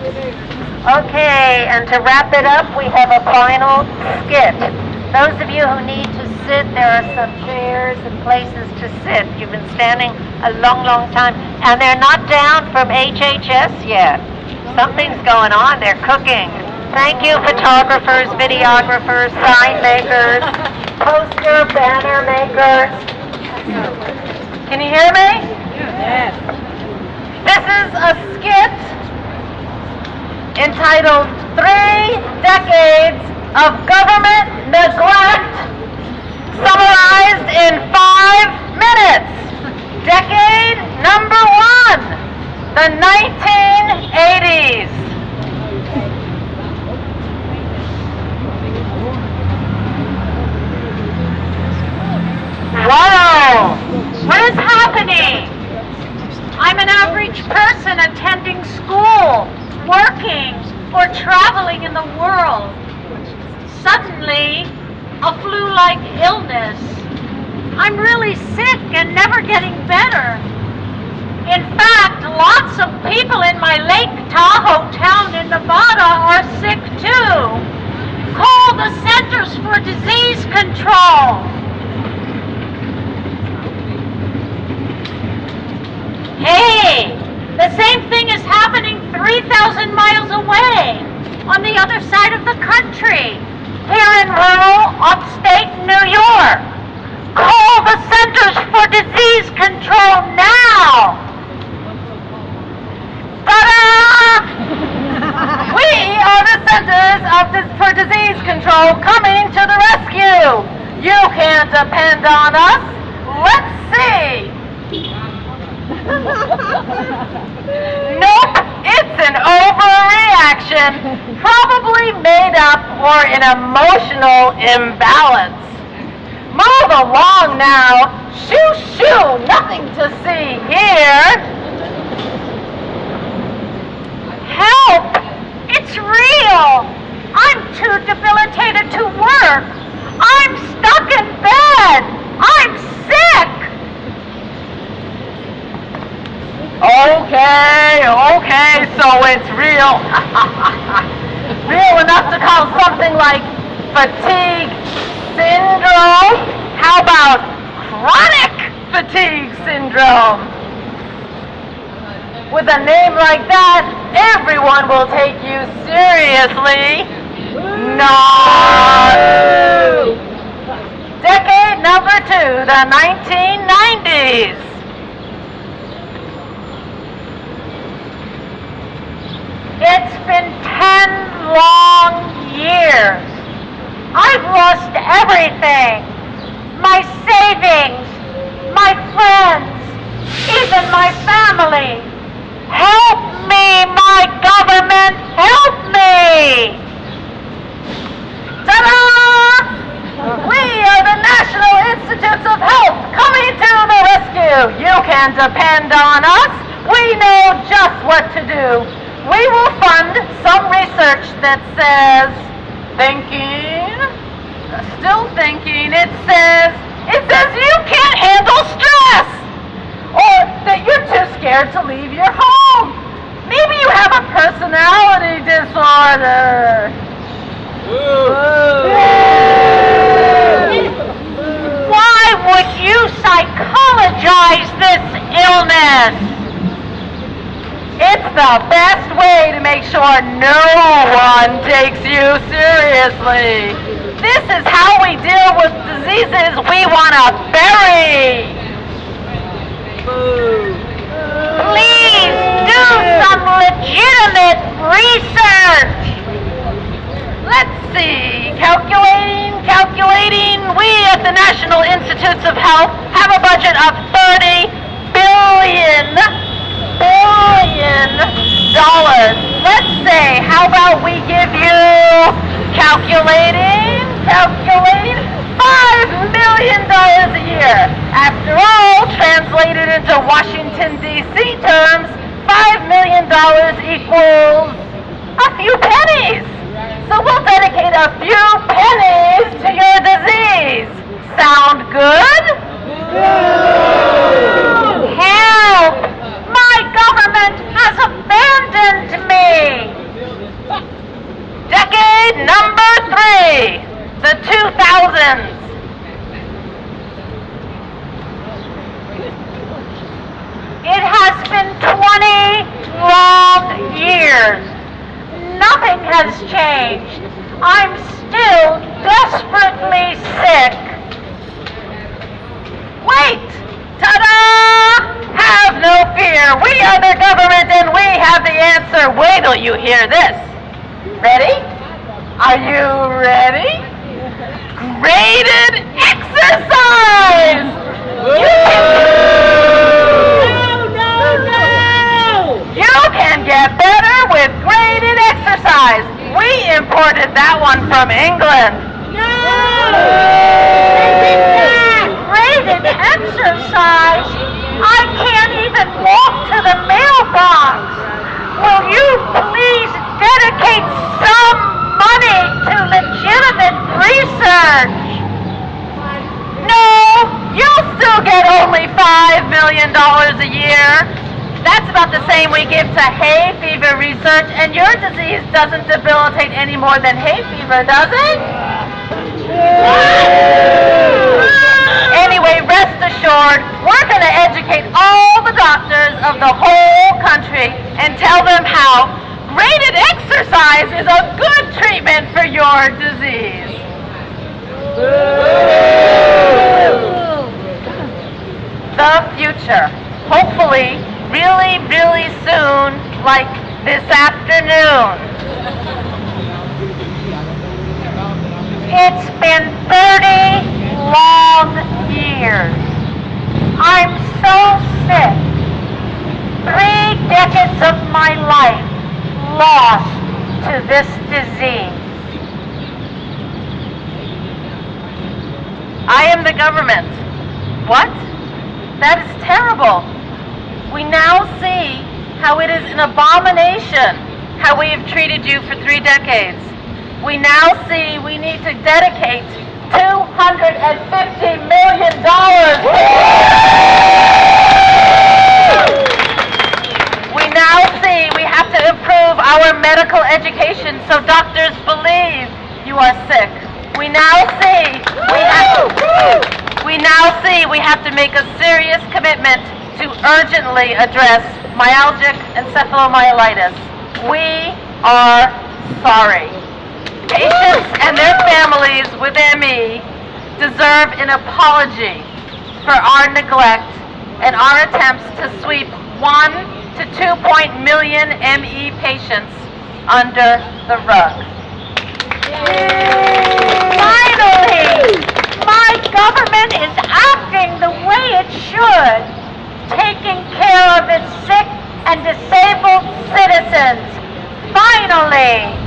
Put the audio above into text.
Okay, and to wrap it up, we have a final skit. Those of you who need to sit, there are some chairs and places to sit. You've been standing a long, long time, and they're not down from HHS yet. Something's going on. They're cooking. Thank you, photographers, videographers, sign makers, poster, banner makers. Can you hear me? Yes. This is a skit entitled 3 Decades of Government Neglect, summarized in 5 minutes. Decade number 1, the 1980s. Wow! What is happening? I'm an average person attending school, working, or traveling in the world. Suddenly, a flu-like illness. I'm really sick and never getting better. In fact, lots of people in my Lake Tahoe town in Nevada are sick too. Call the Centers for Disease Control. Hey, the same thing is happening 3,000 miles away, on the other side of the country, here in rural upstate New York. Call the Centers for Disease Control now! Ta-da! We are the Centers for Disease Control coming to the rescue. You can't depend on us. Let's see. Nope, it's an overreaction, probably made up or an emotional imbalance. Move along now. Shoo, shoo, nothing to see here. Help! It's real! I'm too debilitated to work. I'm stuck in bed. I'm sick. Okay, so it's real. Real enough to call something like fatigue syndrome? How about chronic fatigue syndrome? With a name like that, everyone will take you seriously. No! Decade number 2, the 1990s. It's been 10 long years. I've lost everything. My savings, my friends, even my family. Help me, my government, help me! Ta-da! We are the National Institutes of Health coming to the rescue. You can depend on us. We know just what to do. We will fund some research that says, still thinking, it says you can't handle stress, or that you're too scared to leave your home. Maybe you have a personality disorder. Why would you psychologize this illness? It's the best way to make sure no one takes you seriously. This is how we deal with diseases we want to bury. Please do some legitimate research. Let's see. Calculating. We at the National Institutes of Health have a budget of $30 billion. Let's say, how about we give you, calculating, $5 million a year. After all, translated into Washington, D.C. terms, $5 million equals a few pennies. So we'll dedicate a few pennies to your disease. Sound good? Help! My government has abandoned me! Wait till you hear this. Ready? Are you ready? Graded exercise! You can get better with graded exercise. We imported that one from England. Graded exercise? I can't even walk to the mailbox. Will you please dedicate some money to legitimate research? No, you'll still get only $5 million a year. That's about the same we give to hay fever research, and your disease doesn't debilitate any more than hay fever, does it? Anyway, rest assured, we're going to educate all the doctors of the whole country and tell them how graded exercise is a good treatment for your disease. The future. Hopefully, really, really soon, like this afternoon. It's been 30 long years. I'm so sick. 3 decades of my life lost to this disease. I am the government. What? That is terrible. We now see how it is an abomination how we have treated you for 3 decades. We now see we need to dedicate $250 million. We now see we have to improve our medical education so doctors believe you are sick. We now see we have to make a serious commitment to urgently address myalgic encephalomyelitis. We are sorry. Patients and their families with ME deserve an apology for our neglect and our attempts to sweep 1 to 2 million ME patients under the rug. Finally, my government is acting the way it should, taking care of its sick and disabled citizens. Finally!